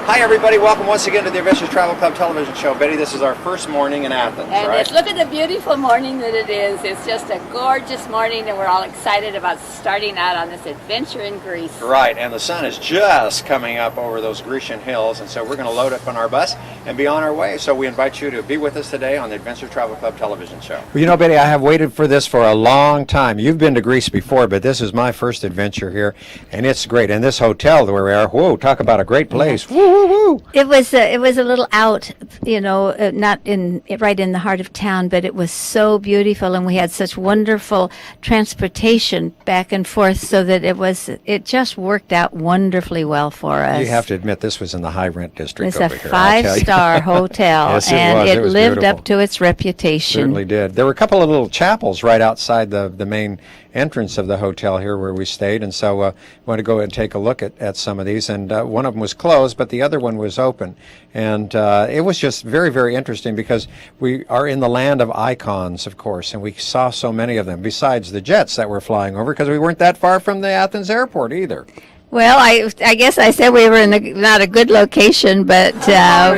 Hi everybody, welcome once again to the Adventures Travel Club television show. Betty, this is our first morning in Athens, and right? look at the beautiful morning that it is. It's just a gorgeous morning and we're all excited about starting out on this adventure in Greece. Right, and the sun is just coming up over those Grecian hills, and so we're going to load up on our bus and be on our way. So we invite you to be with us today on the Adventure Travel Club television show. Well, you know, Betty, I have waited for this for a long time. You've been to Greece before, but this is my first adventure here, and it's great. And this hotel where we are, whoa, talk about a great place. Woo, woo, woo. It was a little out, not right in the heart of town, but it was so beautiful, and we had such wonderful transportation back and forth, so that it just worked out wonderfully well for us. You have to admit, this was in the high rent district It's over a here. five-star hotel, Yes, and it was lived beautiful. up to its reputation. Certainly did. There were a couple of little chapels right outside the main entrance of the hotel here where we stayed, and so I want to go and take a look at some of these, and one of them was closed, but the other one was open, and it was just very, very interesting because we are in the land of icons, of course, and we saw so many of them, besides the jets that were flying over, because we weren't that far from the Athens airport either. Well, I guess I said we were in not a good location, but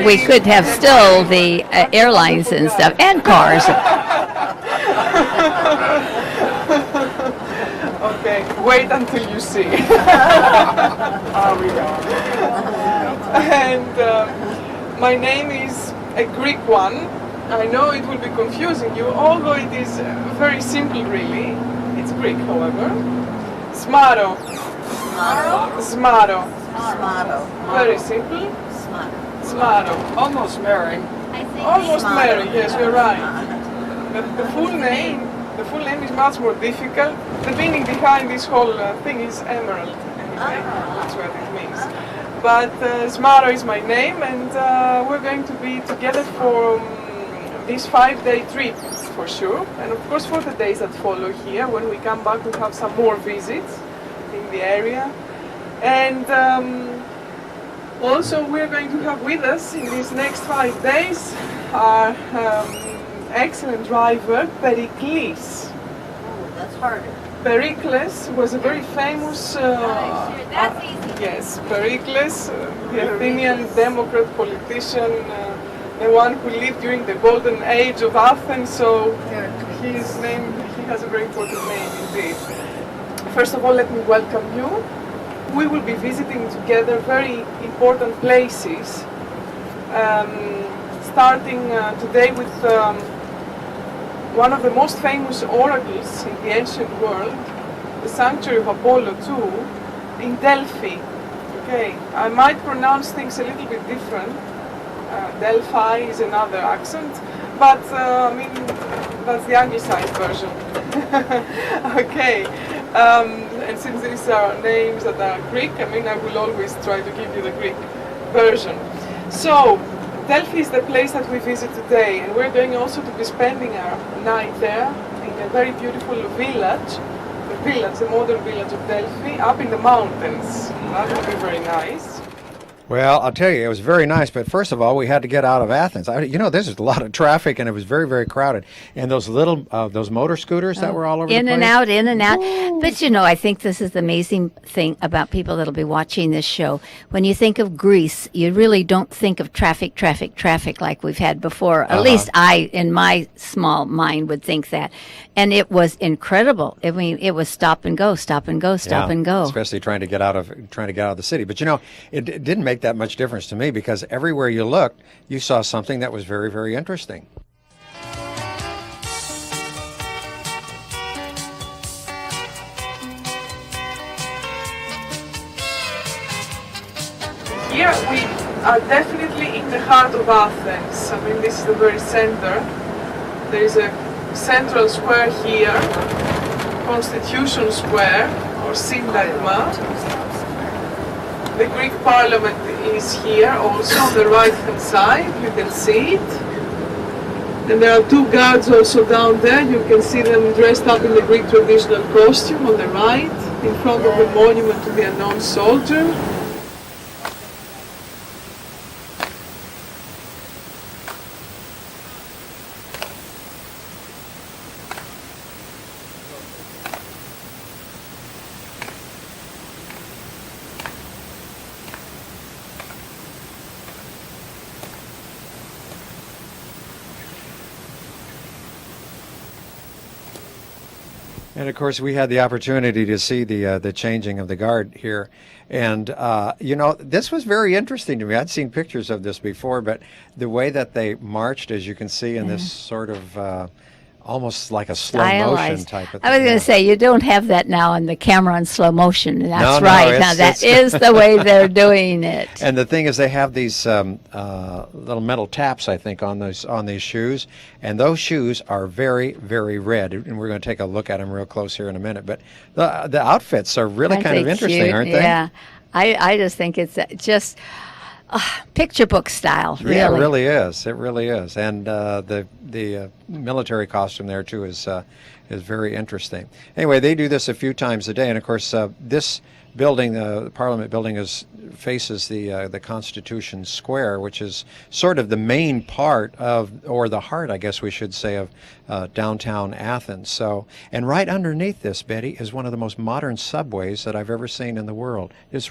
we could have still the airlines and stuff, and cars. Okay, wait until you see. Here we go. And my name is a Greek one. I know it will be confusing you, although it is very simple really. It's Greek, however. Smaro. Smaro. Very simple. Smaro. Almost Mary. Almost Mary, yes, you're right. But the full name is much more difficult. The meaning behind this whole thing is emerald. Anyway, that's what it means. But Smaro is my name, and we're going to be together for this 5-day trip for sure. And of course for the days that follow here. When we come back we have some more visits in the area. And also we're going to have with us in these next 5 days our excellent driver, Pericles. Oh, that's harder. Pericles was a very famous, That's easy. yes, Pericles, the Athenian Democrat politician, the one who lived during the golden age of Athens, so he has a very important name indeed. First of all, let me welcome you. We will be visiting together very important places, starting today with one of the most famous oracles in the ancient world, the sanctuary of Apollo II in Delphi. Okay, I might pronounce things a little bit different. Delphi is another accent, but I mean, that's the anglicized version. Okay, and since these are names that are Greek, I mean, I will always try to give you the Greek version. So, Delphi is the place that we visit today, and we're going also to be spending our night there in a very beautiful village, the modern village of Delphi, up in the mountains. That will be very nice. Well, I'll tell you, it was very nice, but first of all, we had to get out of Athens. There's a lot of traffic, and it was very, very crowded. And those little, those motor scooters that were all over the place. In and out. Ooh. But, I think this is the amazing thing about people that'll be watching this show. When you think of Greece, you really don't think of traffic like we've had before. At least I, in my small mind, would think that. And it was incredible. I mean, it was stop and go. Especially trying to get out of the city. But it didn't make that much difference to me because everywhere you looked, you saw something that was very, very interesting. Here we are definitely in the heart of Athens. I mean, this is the very center. There is a central square here, Constitution Square or Syntagma. The Greek Parliament is here also on the right hand side, you can see it. And there are two guards also down there, you can see them dressed up in the Greek traditional costume on the right, in front of the monument to the unknown soldier. And of course, we had the opportunity to see the changing of the guard here, and you know, this was very interesting to me. I'd seen pictures of this before, but the way that they marched, as you can see, in this sort of almost like a slow motion type of thing. I was going to say, you don't have that now on the camera in slow motion. That's No, right. Now that is the way they're doing it. And the thing is, they have these little metal taps, I think, on these shoes, and those shoes are very, very red. And we're going to take a look at them real close here in a minute. But the outfits are really kind of interesting, cute? aren't they? Yeah, I just think it's just picture book style. Really. Yeah, it really is. It really is. And the military costume there too is very interesting. Anyway, they do this a few times a day, and of course, this building, the Parliament building, faces the Constitution Square, which is sort of the main part of, or the heart, I guess we should say, of downtown Athens. So, and right underneath this, Betty, is one of the most modern subways that I've ever seen in the world. It's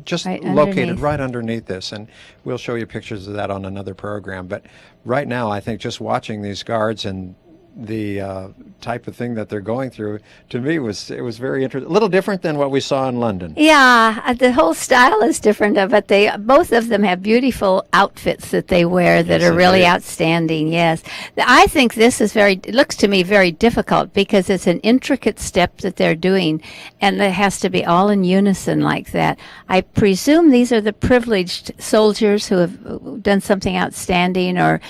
just located right underneath this, and we'll show you pictures of that on another program. But right now, I think just watching these guards and the type of thing that they're going through, to me, it was very interesting. A little different than what we saw in London. Yeah, the whole style is different, but both of them have beautiful outfits that they wear that are really outstanding. Yes, I think this is it looks to me very difficult because it's an intricate step that they're doing, and it has to be all in unison like that. I presume these are the privileged soldiers who have done something outstanding, or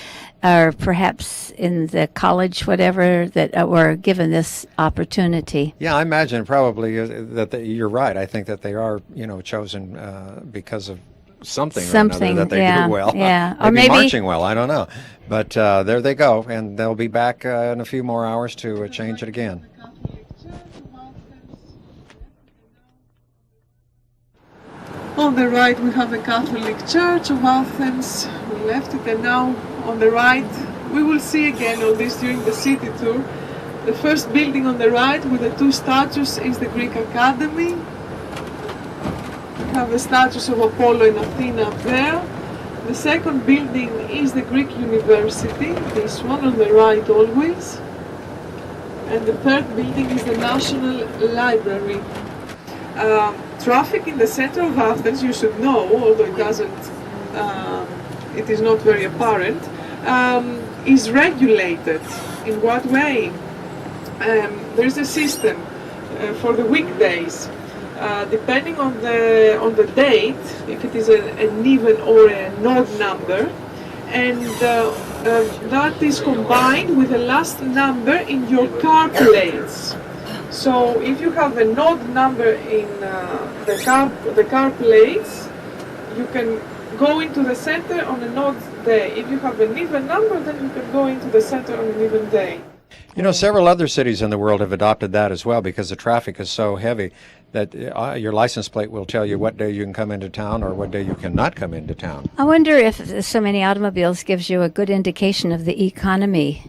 perhaps in the college, whatever, that were given this opportunity. Yeah, I imagine probably that you're right. I think that they are, chosen because of something or another that they do well. Yeah, or maybe marching well. I don't know, but there they go, and they'll be back in a few more hours to change it again. On the right we have the Catholic Church of Athens. We left it, and now on the right we will see again all this during the city tour. The first building on the right with the two statues is the Greek Academy. We have the statues of Apollo and Athena up there. The second building is the Greek University, this one on the right always. And the third building is the National Library. Traffic in the center of Athens, you should know, although it is not very apparent, is regulated. In what way? There is a system for the weekdays. Depending on the date, if it is an even or an odd number, and that is combined with the last number in your car plates. So if you have an odd number in the car plates, you can go into the center on an odd day. If you have an even number, then you can go into the center on an even day. Several other cities in the world have adopted that as well, because the traffic is so heavy that your license plate will tell you what day you can come into town or what day you cannot come into town. I wonder if so many automobiles gives you a good indication of the economy.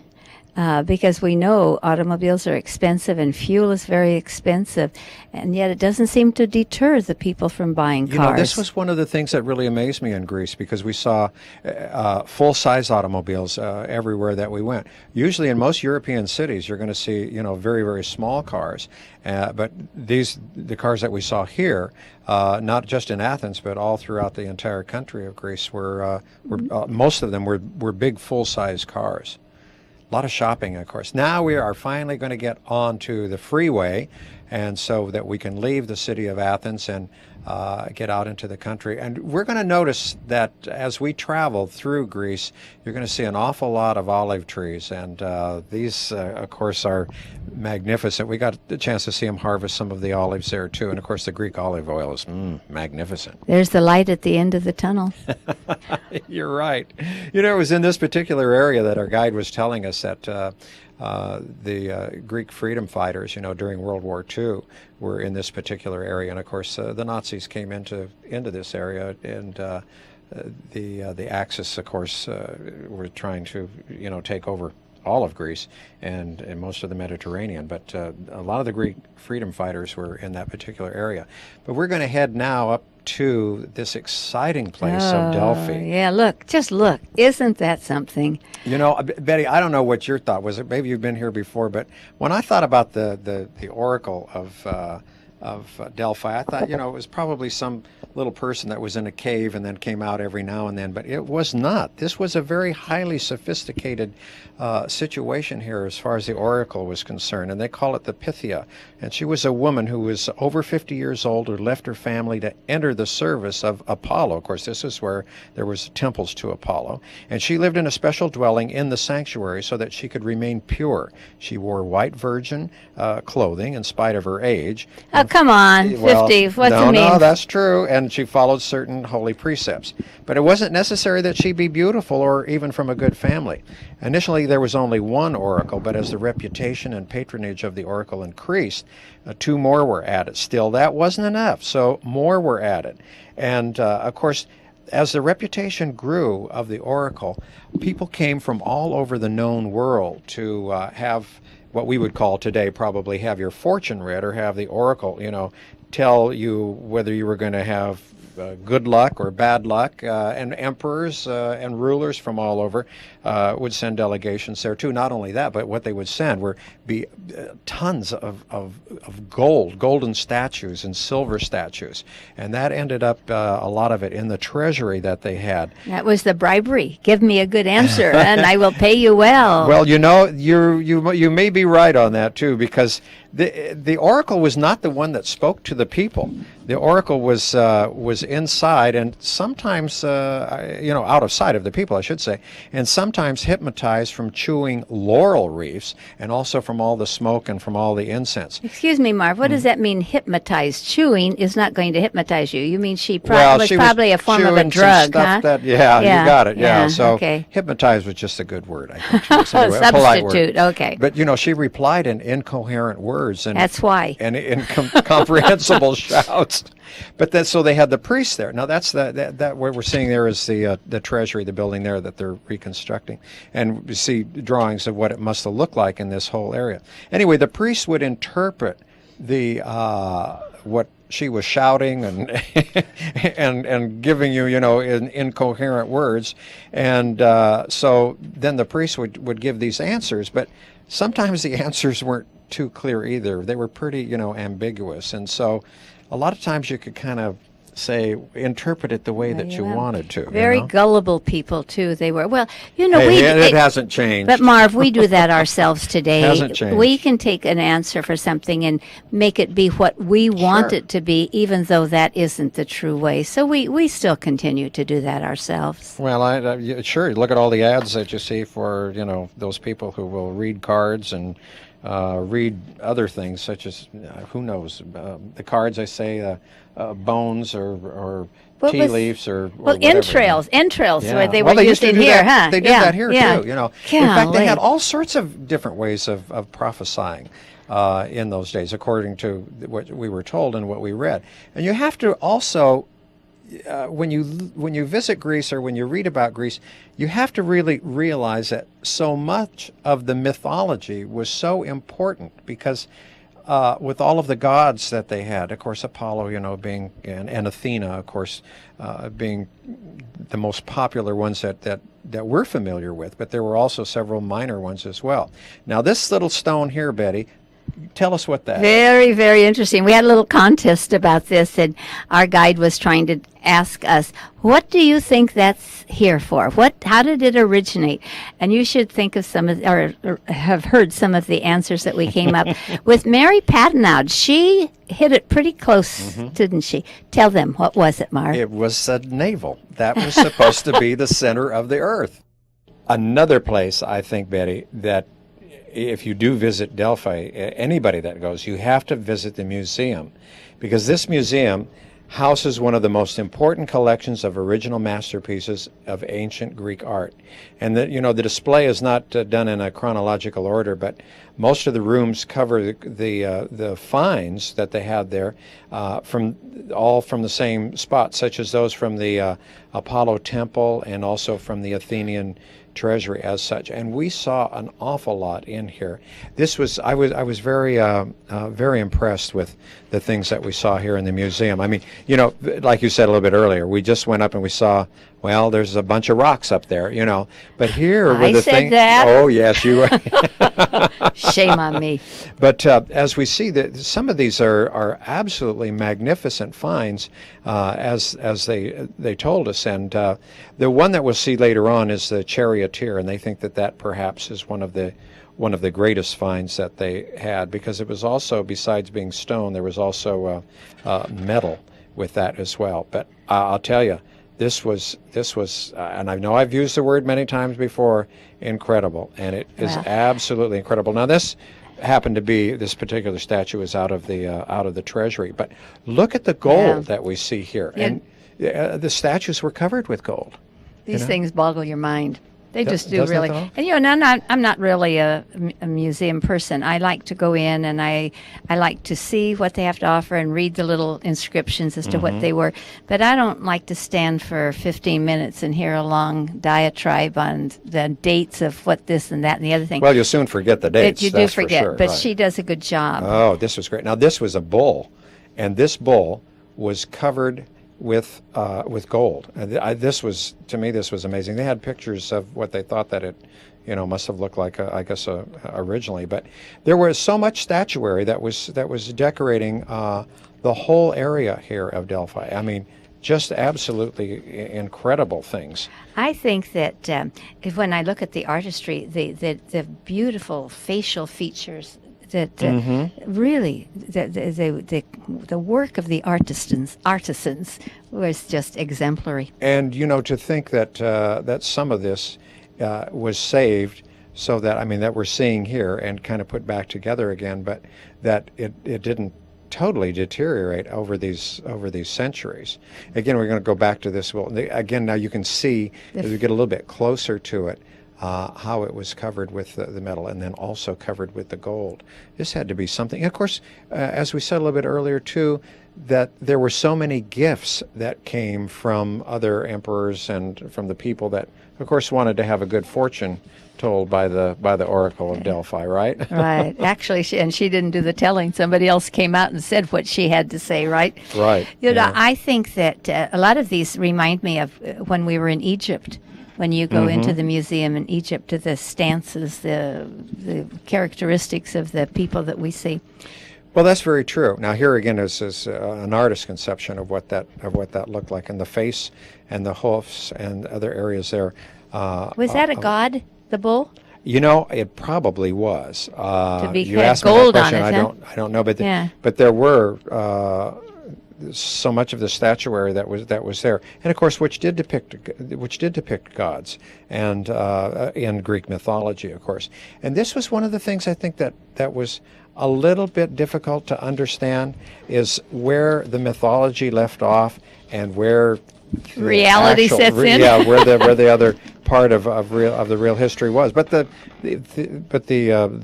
Because we know automobiles are expensive and fuel is very expensive, and yet it doesn't seem to deter the people from buying cars. This was one of the things that really amazed me in Greece, because we saw full-size automobiles everywhere that we went. Usually in most European cities you're going to see, very, very small cars. But the cars that we saw here, not just in Athens, but all throughout the entire country of Greece, were most of them were big full-size cars. A lot of shopping, of course. Now we are finally going to get onto the freeway, and so that we can leave the city of Athens and get out into the country. And we're going to notice that as we travel through Greece, you're going to see an awful lot of olive trees, and these, of course, are magnificent. We got the chance to see them harvest some of the olives there too, and of course the Greek olive oil is magnificent. There's the light at the end of the tunnel. You're right. You know, it was in this particular area that our guide was telling us that the Greek freedom fighters, during World War II, were in this particular area, and of course the Nazis came into this area, and the Axis, of course, were trying to take over all of Greece and most of the Mediterranean, but a lot of the Greek freedom fighters were in that particular area. But we're going to head now up to this exciting place of Delphi. Yeah, just look. Isn't that something? Betty, I don't know what your thought was. Maybe you've been here before, but when I thought about the oracle of Delphi, I thought, it was probably some little person that was in a cave and then came out every now and then, but it was not. This was a very highly sophisticated situation here as far as the oracle was concerned, and they call it the Pythia. And she was a woman who was over 50 years old, who left her family to enter the service of Apollo. Of course, this is where there was temples to Apollo. And she lived in a special dwelling in the sanctuary so that she could remain pure. She wore white virgin clothing in spite of her age. Oh, come on, 50. What's the mean? No, that's true. And she followed certain holy precepts. But it wasn't necessary that she be beautiful or even from a good family. Initially, there was only one oracle, but as the reputation and patronage of the oracle increased, 2 more were added. Still, that wasn't enough, so more were added. And, of course, as the reputation grew of the oracle, people came from all over the known world to have what we would call today probably have your fortune read or have the oracle, tell you whether you were going to have good luck or bad luck, and emperors and rulers from all over would send delegations there too. Not only that, but what they would send would be tons of golden statues and silver statues, and that ended up a lot of it in the treasury that they had. That was the bribery. Give me a good answer, and I will pay you well. Well, you may be right on that too, because the oracle was not the one that spoke to the people. The oracle was inside, and sometimes out of sight of the people, I should say, and sometimes hypnotized from chewing laurel wreaths, and also from all the smoke and from all the incense. Excuse me, Marv. What does that mean? Hypnotized? Chewing is not going to hypnitize you. You mean she was probably a form of a drug, huh? You got it. Yeah. So okay. Hypnotize was just a good word, I think. Anyway, substitute. A polite word. Okay. But she replied in incoherent words, and that's why, and incomprehensible shouts. But so they had the priests there. Now that's that what we're seeing there is the treasury, the building there that they're reconstructing, and we see drawings of what it must have looked like in this whole area. Anyway, the priests would interpret the what she was shouting and and giving you in incoherent words, and so then the priests would give these answers, but sometimes the answers weren't too clear either. They were pretty ambiguous, and so a lot of times you could kind of interpret it the way that you wanted to. Very gullible people too. They were. Well, it hasn't changed. But Marv, we do that ourselves today. It hasn't changed. We can take an answer for something and make it be what we want it to be, even though that isn't the true way. So we still continue to do that ourselves. Well, sure. Look at all the ads that you see for those people who will read cards and read other things such as who knows the cards. I say bones or tea leaves or whatever. entrails Yeah. where they were used in here, huh? They did that here too. In fact, they had Golly. all sorts of different ways of prophesying in those days, according to what we were told and what we read. And you have to also, when you visit Greece or when you read about Greece, you have to really realize that so much of the mythology was so important because with all of the gods that they had, of course, Apollo, being and Athena, of course, being the most popular ones that we're familiar with, but there were also several minor ones as well. Now, this little stone here, Betty, Tell us what that is. Very, very interesting. We had a little contest about this, and our guide was trying to ask us, what do you think that's here for? How did it originate? And you should think of some of, or have heard some of the answers that we came up with. Mary Pattenow, she hit it pretty close, didn't she? Tell them, what was it, Marv? It was a navel. That was supposed to be the center of the earth. Another place, I think, Betty, that if you do visit Delphi, anybody that goes, you have to visit the museum, because this museum houses one of the most important collections of original masterpieces of ancient Greek art. And the display is not done in a chronological order, but most of the rooms cover the finds that they had there from the same spot, such as those from the Apollo temple and also from the Athenian treasury as such. And we saw an awful lot in here. I was very very impressed with the things that we saw here in the museum. I mean, like you said a little bit earlier, we just went up and we saw, well, there's a bunch of rocks up there, but here I were the said things. that. Oh yes, you were. Shame on me. But as we see, that some of these are absolutely magnificent finds, as they told us. And the one that we'll see later on is the charioteer, and they think that perhaps is one of the greatest finds that they had, because it was also, besides being stone, there was also metal with that as well. But I'll tell you, this was, and I know I've used the word many times before, incredible, and it is absolutely incredible. Now, this particular statue is out of the treasury, but look at the gold that we see here, and the statues were covered with gold. These things boggle your mind. They just do, doesn't it really. though? And I'm not really a museum person. I like to go in and I like to see what they have to offer and read the little inscriptions as to what they were. But I don't like to stand for 15 minutes and hear a long diatribe on the dates of what this and that and the other thing. Well, you'll soon forget the dates. You do that's forget, for sure, but right. she does a good job. Oh, this was great. Now, this was a bull, and this bull was covered with gold. This was amazing. They had pictures of what they thought that it, must have looked like, originally. But there was so much statuary that was decorating the whole area here of Delphi. I mean, just absolutely incredible things. I think that when I look at the artistry, the beautiful facial features, that really the work of the artisans was just exemplary. And to think that some of this was saved, so that we're seeing here and kind of put back together again, but that it didn't totally deteriorate over these centuries. Again, we're going to go back to this. Well, again, now you can see as we get a little bit closer to it, how it was covered with the metal and then also covered with the gold. This had to be something. And of course, as we said a little bit earlier too, that there were so many gifts that came from other emperors and from the people that, of course, wanted to have a good fortune told by the Oracle of Delphi, right? Right. Actually, she didn't do the telling. Somebody else came out and said what she had to say, right? Right. I think that a lot of these remind me of when we were in Egypt. When you go into the museum in Egypt, to the stances, the characteristics of the people that we see. Well, that's very true. Now, here again is an artist's conception of what that looked like, and the face and the hoofs and other areas there. Was that a god, the bull? It probably was. To be you had asked gold me that question. on it, I don't know, but Yeah. but there were so much of the statuary that was there, and of course, which did depict gods, and in Greek mythology, of course. And this was one of the things I think that was a little bit difficult to understand, is where the mythology left off and where the reality sets in. Yeah, where the other part of the real history was. But the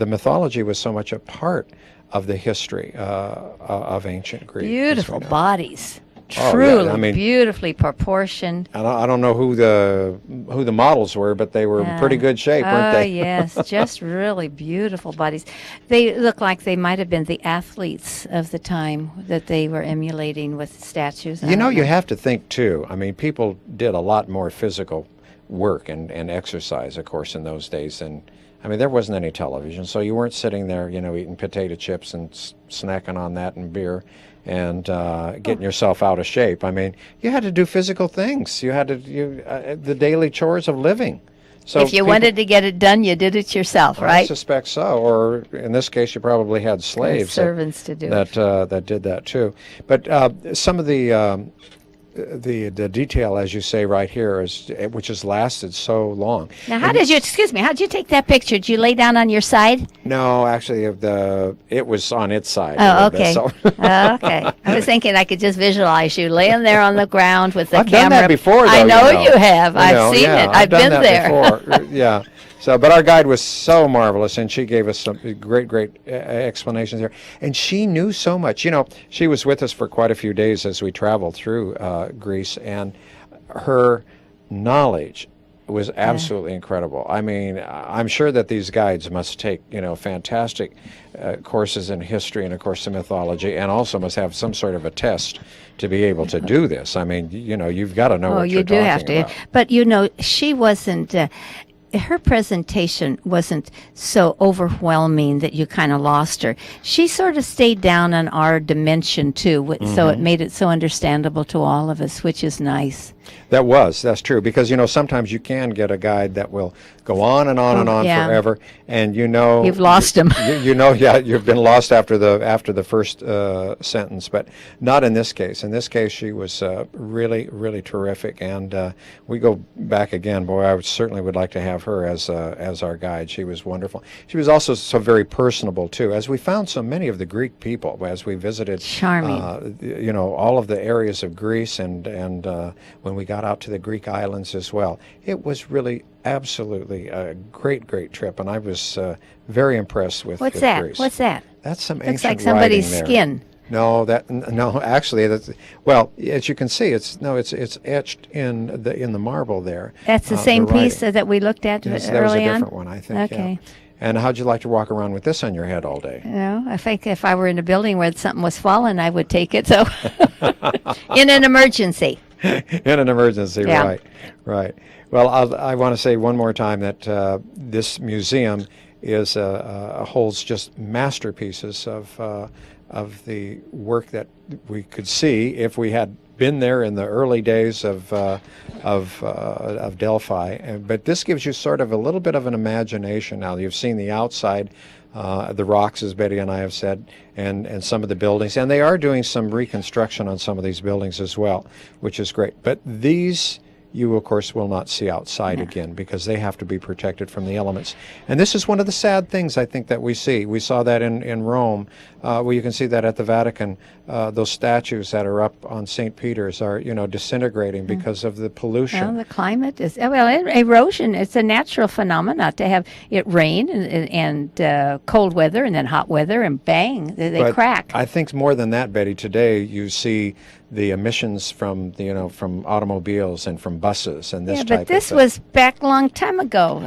mythology was so much a part of the history of ancient Greece. Beautiful bodies. Oh, Truly yeah, I mean, beautifully proportioned. I don't know who the models were, but they were in pretty good shape, weren't they? Oh, yes, just really beautiful bodies. They look like they might have been the athletes of the time that they were emulating with statues. You have to think, too. I mean, people did a lot more physical work and exercise, of course, in those days than I mean, there wasn't any television, so you weren't sitting there, eating potato chips and snacking on that and beer and getting yourself out of shape. I mean, you had to do physical things. You had to the daily chores of living. So if you wanted to get it done, you did it yourself, I right? suspect so. Or in this case, you probably had slaves, servants to do it. That did that too. But some of the detail, as you say right here, which has lasted so long. Now, how did you take that picture? Did you lay down on your side? No, actually, it was on its side. Oh, a little okay. bit, so. Oh, okay. I was thinking I could just visualize you laying there on the ground with the I've camera. done that before, though. I know you have. I've seen yeah, it. I've done been that there. Before. Yeah. So, but our guide was so marvelous, and she gave us some great explanations there. And she knew so much. She was with us for quite a few days as we traveled through Greece, and her knowledge was absolutely incredible. I mean, I'm sure that these guides must take, fantastic courses in history and, of course, in mythology, and also must have some sort of a test to be able to do this. I mean, you've got to know what you're talking about. Oh, you do have to. But, she wasn't... her presentation wasn't so overwhelming that you kind of lost her. She sort of stayed down on our dimension, too, so it made it so understandable to all of us, which is nice. That's true, because sometimes you can get a guide that will go on and on and on forever, and you've lost them. You've been lost after the first sentence, but not in this case. In this case, she was really, really terrific, and we go back again. Boy, I certainly would like to have her as our guide. She was wonderful. She was also so very personable too, as we found so many of the Greek people as we visited. Charming. All of the areas of Greece, and when we got out to the Greek islands as well. It was really absolutely a great trip, and I was very impressed with What's that? Greece. What's that? That's some Looks ancient like somebody's writing there. skin. No, actually, as you can see, it's etched in the marble there. That's the same the piece writing. that we looked at Yes, early that was a on? different one, I think. Okay. Yeah. And how'd you like to walk around with this on your head all day? I think if I were in a building where something was falling, I would take it. So, in an emergency. In an emergency, Yeah. Right. Well, I want to say one more time that this museum holds just masterpieces of the work that we could see if we had been there in the early days of Delphi. But this gives you sort of a little bit of an imagination now. You've seen the outside, the rocks, as Betty and I have said, and some of the buildings. And they are doing some reconstruction on some of these buildings as well, which is great. But these you, of course, will not see outside again, because they have to be protected from the elements. And this is one of the sad things, I think, that we see. We saw that in Rome. Well, you can see that at the Vatican. Those statues that are up on St. Peter's are, disintegrating because of the pollution. Well, the climate is, erosion. It's a natural phenomenon to have it rain and cold weather and then hot weather, and bang, they crack. I think more than that, Betty, today you see the emissions from from automobiles and from buses and this type of thing. Yeah, but this was back a long time ago.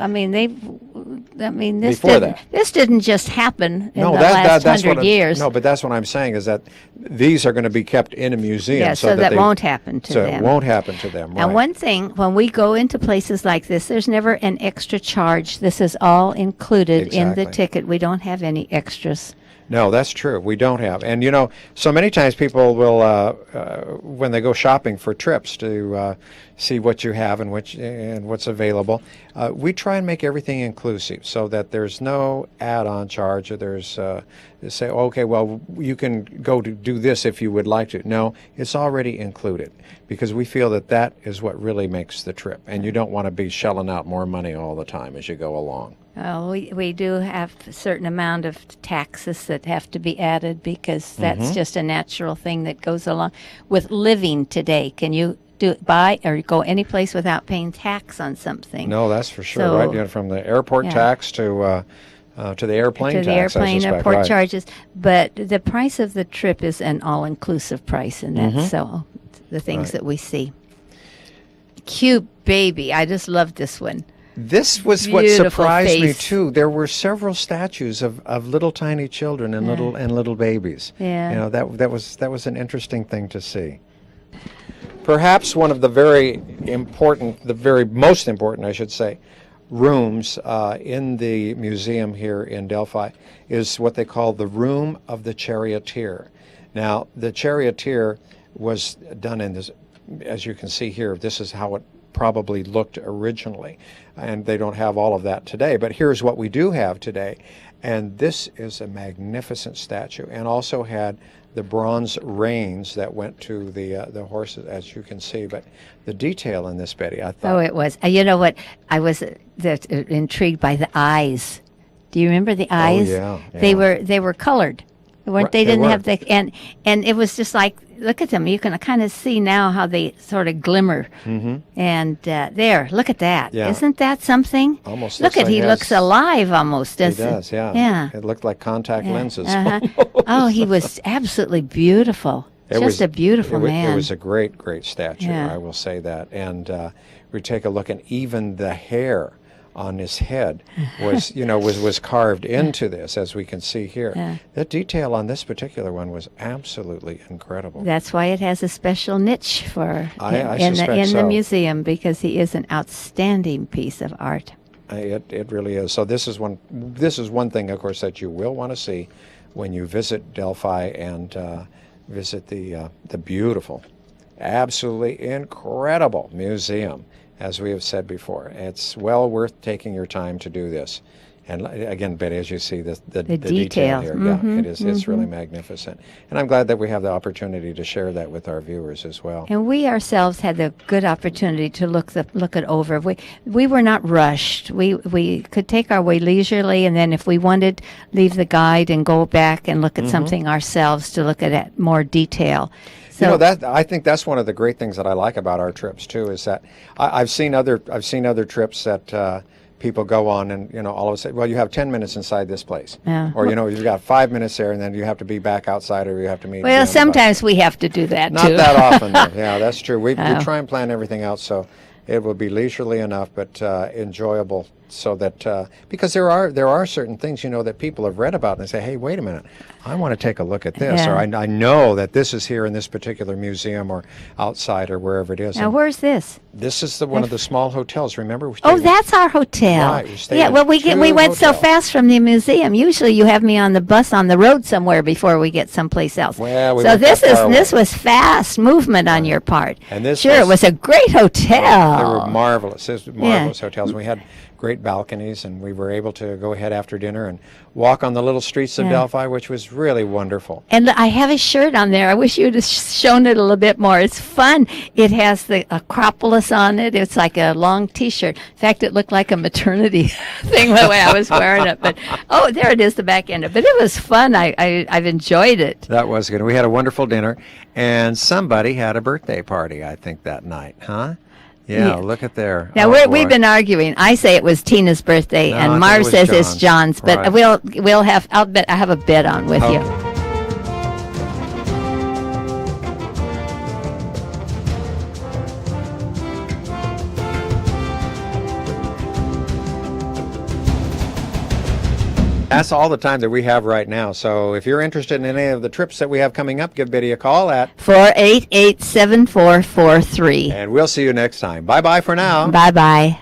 This didn't just happen in the last 100 years. No, but that's what I'm saying, is that these are going to be kept in a museum. Yeah, so that won't happen to them. So it won't happen to them, right. And one thing, when we go into places like this, there's never an extra charge. This is all included in the ticket. We don't have any extras. No, that's true. We don't have. And, so many times people will, when they go shopping for trips to see what you have and what's available, we try and make everything inclusive so that there's no add-on charge, or there's say, okay, well, you can go to do this if you would like to. No, it's already included, because we feel that is what really makes the trip. And you don't want to be shelling out more money all the time as you go along. We do have a certain amount of taxes that have to be added, because that's just a natural thing that goes along with living today. Can you buy or go any place without paying tax on something? No, that's for sure. Right, from the airport tax to the airplane tax. Airport charges. But the price of the trip is an all-inclusive price, and that's the things that we see. Cute baby. I just love this one. This was Beautiful what surprised me face. too. There were several statues of little tiny children and little babies. Yeah. That was an interesting thing to see. Perhaps one of the very most important, I should say, rooms in the museum here in Delphi is what they call the Room of the Charioteer. Now, the charioteer was done in this, as you can see here, this is how it probably looked originally. And they don't have all of that today. But here's what we do have today. And this is a magnificent statue, and also had the bronze reins that went to the horses, as you can see. But the detail in this, Betty, I thought. Oh, it was. You know what? I was intrigued by the eyes. Do you remember the eyes? Oh, yeah. They were colored. They They didn't were. have the and it was just like, look at them. You can kind of see now how they sort of glimmer. Mm-hmm. And there, look at that. Yeah. Isn't that something? Almost Look looks at like he he looks has- alive almost, He doesn't does, yeah. Yeah. It looked like contact lenses. Uh-huh. Oh, he was absolutely beautiful. Just a beautiful man. It was a great, great statue, Yeah. I will say that. And we take a look, and even the hair on his head was, was carved into this, as we can see here. Yeah. The detail on this particular one was absolutely incredible. That's why it has a special niche for I in suspect the so. museum, because he is an outstanding piece of art. It really is. So this is one thing, of course, that you will want to see when you visit Delphi and visit the beautiful, absolutely incredible museum. As we have said before, it's well worth taking your time to do this. And again, Betty, as you see, the detail here, Mm-hmm, it's really magnificent. And I'm glad that we have the opportunity to share that with our viewers as well. And we ourselves had the good opportunity to look it over. We were not rushed. We could take our way leisurely, and then if we wanted, leave the guide and go back and look at something ourselves to look at it more detail. So I think that's one of the great things that I like about our trips too, is that I've seen other trips that people go on, and all of a sudden, well, you have 10 minutes inside this place, Yeah. or you've got 5 minutes there, and then you have to be back outside, or you have to meet. well, again. sometimes we have to do that Not too. that often, though. Yeah, that's true. We Oh. try and plan everything out so it will be leisurely enough, but enjoyable. So that because there are certain things that people have read about and they say, hey, wait a minute, I want to take a look at this, Yeah. or I know that this is here in this particular museum or outside or wherever it is. Now, And where's this? this is one of the small hotels. Remember? We Oh, stayed- that's our hotel. Right, we stayed Yeah, at well, we two went so hotels. fast from the museum. Usually, you have me on the bus on the road somewhere before we get someplace else. Well, we so went that far this away. was fast movement on your part. And this sure, it was a great hotel. They were marvelous. It was marvelous hotels. And we had great balconies, and we were able to go ahead after dinner and walk on the little streets of Yeah. Delphi, which was really wonderful. And I have a shirt on there. I wish you would have shown it a little bit more. It's fun. It has the Acropolis on it. It's like a long T-shirt. In fact, it looked like a maternity thing the way I was wearing it. But there it is, the back end of it. But it was fun. I've enjoyed it. That was good. We had a wonderful dinner, and somebody had a birthday party, I think, that night, huh? Yeah, look at there. Now Oh, we've boy. been arguing. I say it was Tina's birthday, No, I and think Marv it was says it's John's. John's. But Right. we'll have. I'll bet I have a bet on with you. Okay. That's all the time that we have right now. So if you're interested in any of the trips that we have coming up, give Betty a call 488-7443. and we'll see you next time. Bye-bye for now. Bye bye.